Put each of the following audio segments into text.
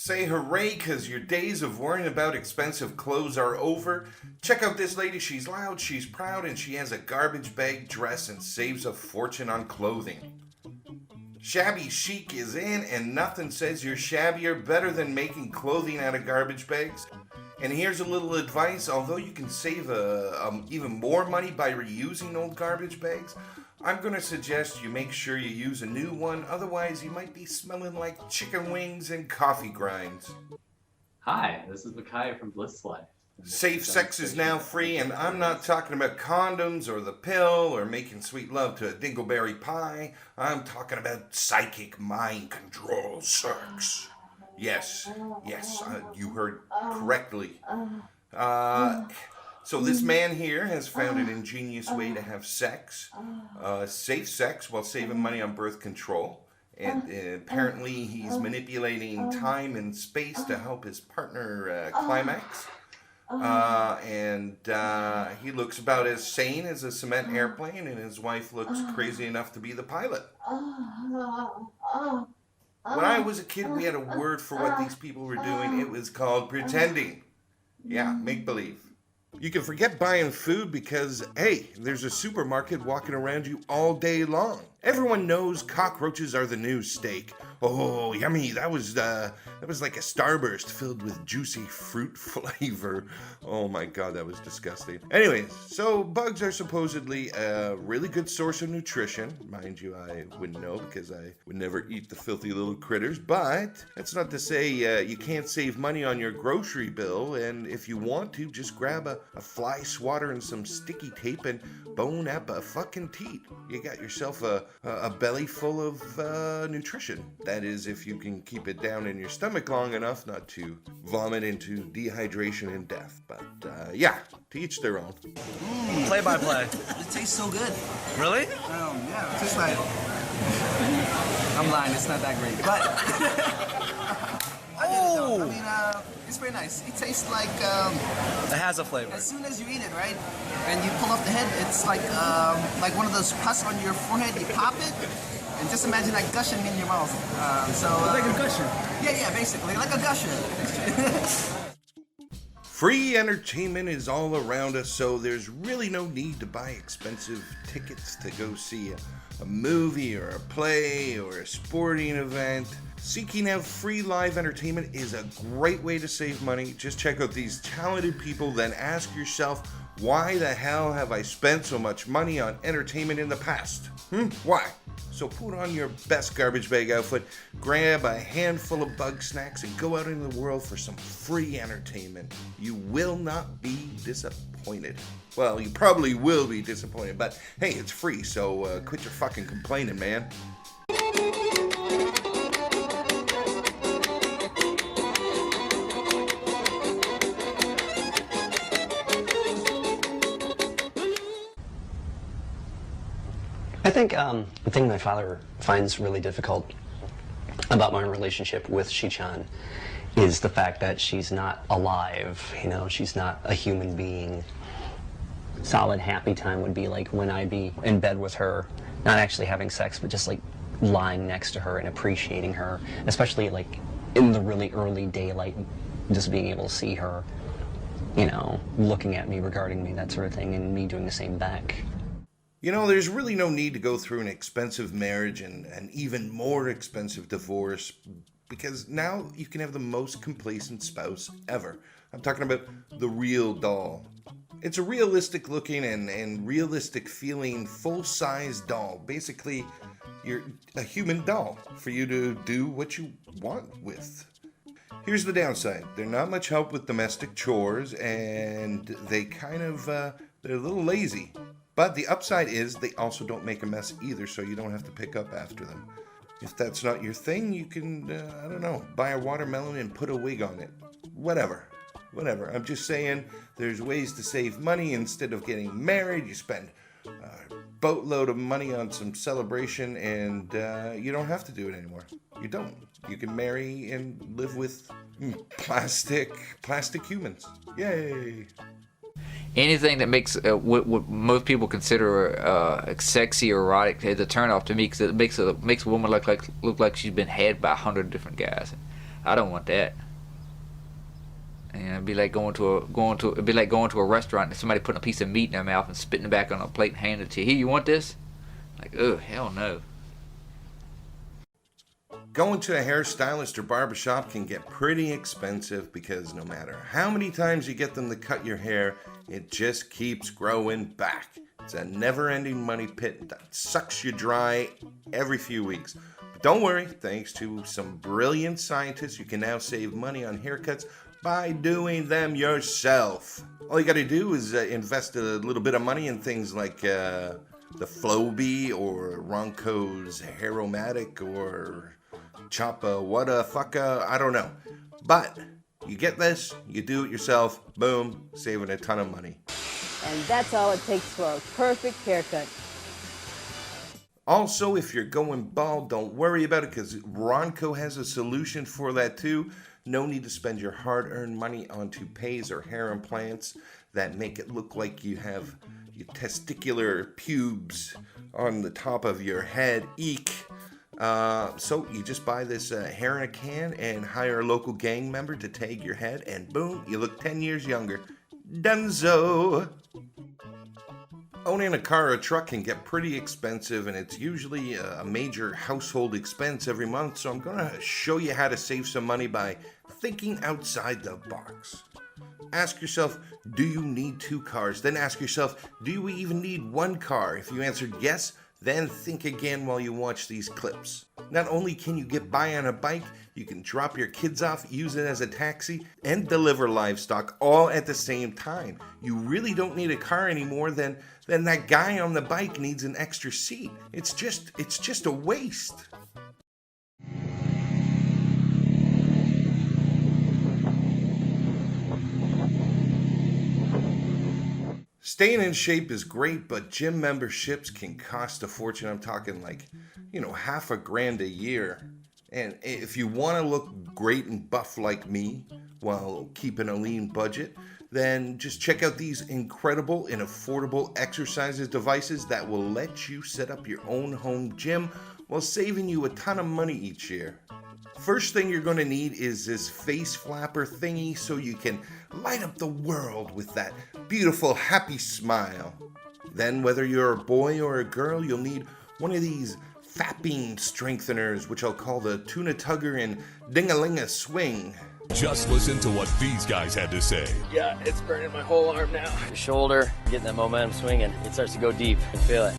Say hooray, cause your days of worrying about expensive clothes are over. Check out this lady, she's loud, she's proud, and she has a garbage bag dress and saves a fortune on clothing. Shabby chic is in, and nothing says you're shabbier better than making clothing out of garbage bags. And here's a little advice, although you can save even more money by reusing old garbage bags, I'm going to suggest you make sure you use a new one, otherwise you might be smelling like chicken wings and coffee grinds. Hi, this is Micaiah from Bliss Life. Safe sex is now free, and I'm not talking about condoms or the pill or making sweet love to a dingleberry pie. I'm talking about psychic mind control sex. Yes, you heard correctly. So this man here has found an ingenious way to have sex, safe sex while saving money on birth control. And apparently he's manipulating time and space to help his partner climax. And he looks about as sane as a cement airplane, and his wife looks crazy enough to be the pilot. When I was a kid, we had a word for what these people were doing. It was called pretending. Yeah, make-believe. You can forget buying food because, hey, there's a supermarket walking around you all day long. Everyone knows cockroaches are the new steak. Oh, yummy. That was like a Starburst filled with juicy fruit flavor. Oh my God, that was disgusting. Anyways, so bugs are supposedly a really good source of nutrition. Mind you, I wouldn't know because I would never eat the filthy little critters, but that's not to say you can't save money on your grocery bill, and if you want to, just grab a fly swatter and some sticky tape and bone up a fucking teat. You got yourself a belly full of nutrition. That is, if you can keep it down in your stomach long enough not to vomit into dehydration and death. But yeah, to each their own. Play by play. It tastes so good. Really? Yeah, it's just like, I'm lying, it's not that great, but I mean, it's very nice. It tastes like, It has a flavor. as soon as you eat it, right, and you pull off the head, it's like one of those pus on your forehead, you pop it, and just imagine that gushing in your mouth. Like a gusher. Yeah, basically, like a gusher. Free entertainment is all around us, so there's really no need to buy expensive tickets to go see a movie or a play or a sporting event. Seeking out free live entertainment is a great way to save money. Just check out these talented people, then ask yourself, why the hell have I spent so much money on entertainment in the past? Why? So put on your best garbage bag outfit, grab a handful of bug snacks, and go out into the world for some free entertainment. You will not be disappointed. Well, you probably will be disappointed, but hey, it's free, so quit your fucking complaining, man. I think the thing my father finds really difficult about my relationship with Shichan is the fact that she's not alive, you know, she's not a human being. Solid happy time would be like when I'd be in bed with her, not actually having sex, but just like lying next to her and appreciating her, especially like in the really early daylight, just being able to see her, you know, looking at me, regarding me, that sort of thing, and me doing the same back. You know, there's really no need to go through an expensive marriage and an even more expensive divorce, because now you can have the most complacent spouse ever. I'm talking about the real doll. It's a realistic looking and realistic feeling full-size doll. Basically, you're a human doll for you to do what you want with. Here's the downside. They're not much help with domestic chores, and they kind of, they're a little lazy. But the upside is they also don't make a mess either, so you don't have to pick up after them. If that's not your thing, you can, I don't know, buy a watermelon and put a wig on it. Whatever. I'm just saying there's ways to save money. Instead of getting married, you spend a boatload of money on some celebration, and you don't have to do it anymore. You don't. You can marry and live with plastic humans. Yay! Anything that makes what most people consider sexy or erotic is a turnoff to me, because it makes a woman look like she's been had by 100 different guys. I don't want that. And it'd be like going to a restaurant and somebody putting a piece of meat in their mouth and spitting it back on a plate and handing it to you. Here, you want this? Like, oh, hell no. Going to a hairstylist or barbershop can get pretty expensive because no matter how many times you get them to cut your hair, it just keeps growing back. It's a never-ending money pit that sucks you dry every few weeks. But don't worry, thanks to some brilliant scientists, you can now save money on haircuts by doing them yourself. All you gotta do is invest a little bit of money in things like the Flowbee or Ronco's Hair-O-Matic or Choppa Whata Fucka, I don't know. But you get this, you do it yourself, boom, saving a ton of money. And that's all it takes for a perfect haircut. Also, if you're going bald, don't worry about it because Ronco has a solution for that too. No need to spend your hard-earned money on toupees or hair implants that make it look like you have your testicular pubes on the top of your head. Eek. So you just buy this hair in a can and hire a local gang member to tag your head, and boom, you look 10 years younger. Dunzo! Owning a car or a truck can get pretty expensive, and it's usually a major household expense every month, so I'm going to show you how to save some money by thinking outside the box. Ask yourself, do you need 2 cars? Then ask yourself, do you even need 1 car? If you answered yes, then think again while you watch these clips. Not only can you get by on a bike, you can drop your kids off, use it as a taxi, and deliver livestock all at the same time. You really don't need a car anymore than that guy on the bike needs an extra seat. It's just a waste. Staying in shape is great, but gym memberships can cost a fortune. I'm talking like, $5,000 a year. And if you want to look great and buff like me while keeping a lean budget, then just check out these incredible and affordable exercises devices that will let you set up your own home gym while saving you a ton of money each year. First thing you're going to need is this face flapper thingy so you can light up the world with that beautiful happy smile. Then whether you're a boy or a girl, you'll need one of these fapping strengtheners, which I'll call the tuna tugger and ding-a-ling-a swing. Just listen to what these guys had to say. Yeah, it's burning my whole arm now. The shoulder, getting that momentum swinging. It starts to go deep. I feel it.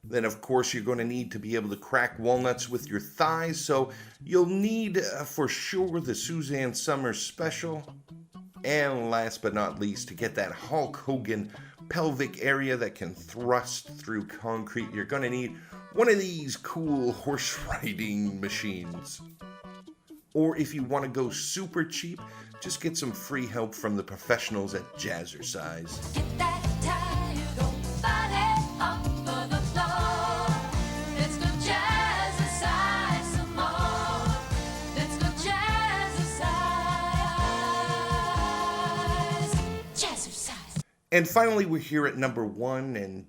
Then, of course, you're going to need to be able to crack walnuts with your thighs, so you'll need, for sure, the Suzanne Summers Special. And last but not least, to get that Hulk Hogan pelvic area that can thrust through concrete, you're going to need one of these cool horse riding machines. Or if you want to go super cheap, just get some free help from the professionals at GROCERIES. Get that tired old body off of the floor. Let's go jazzercise some more. Let's go jazzercise. Jazzercise. And finally, we're here at number 1, and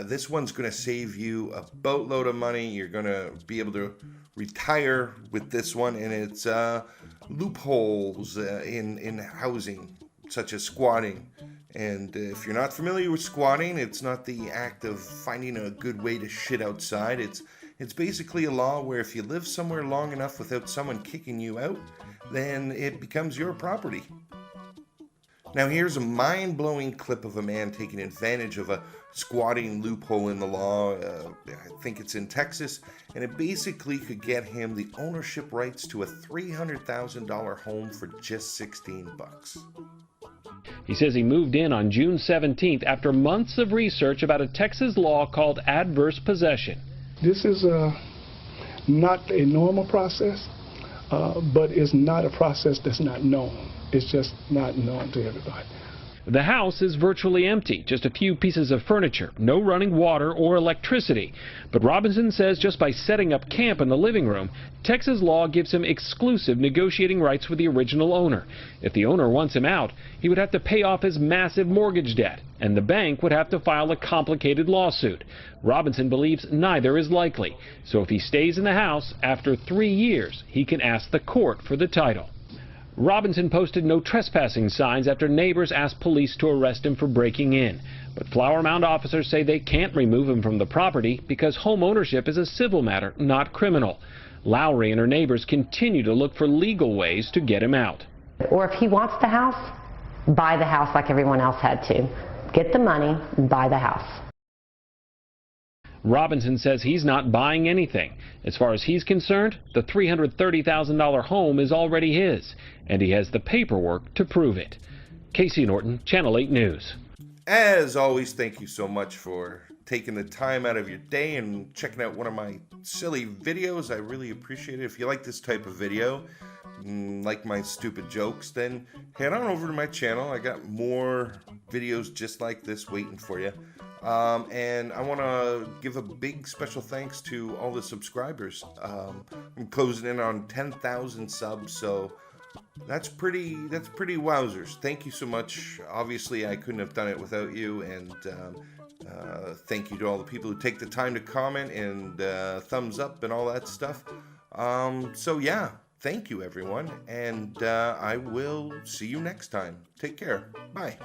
this one's going to save you a boatload of money. You're going to be able to retire with this one, and it's loopholes in housing, such as squatting. And if you're not familiar with squatting, it's not the act of finding a good way to shit outside. It's basically a law where if you live somewhere long enough without someone kicking you out, then it becomes your property. Now here's a mind-blowing clip of a man taking advantage of a squatting loophole in the law. I think it's in Texas, and it basically could get him the ownership rights to a $300,000 home for just $16. He says he moved in on June 17th after months of research about a Texas law called adverse possession. This is not a normal process, but it's not a process that's not known. It's just not known to everybody. The house is virtually empty, just a few pieces of furniture, no running water or electricity. But Robinson says just by setting up camp in the living room, Texas law gives him exclusive negotiating rights with the original owner. If the owner wants him out, he would have to pay off his massive mortgage debt, and the bank would have to file a complicated lawsuit. Robinson believes neither is likely, so if he stays in the house, after 3 years, he can ask the court for the title. Robinson posted no trespassing signs after neighbors asked police to arrest him for breaking in. But Flower Mound officers say they can't remove him from the property because home ownership is a civil matter, not criminal. Lowry and her neighbors continue to look for legal ways to get him out. Or if he wants the house, buy the house like everyone else had to. Get the money, buy the house. Robinson says he's not buying anything. As far as he's concerned, the $330,000 home is already his, and he has the paperwork to prove it. Casey Norton, Channel 8 News. As always, thank you so much for taking the time out of your day and checking out one of my silly videos. I really appreciate it. If you like this type of video, like my stupid jokes, then head on over to my channel. I got more videos just like this waiting for you. And I want to give a big special thanks to all the subscribers. I'm closing in on 10,000 subs, so that's pretty wowzers. Thank you so much. Obviously, I couldn't have done it without you, and thank you to all the people who take the time to comment and thumbs up and all that stuff. So yeah, thank you everyone, and I will see you next time. Take care. Bye.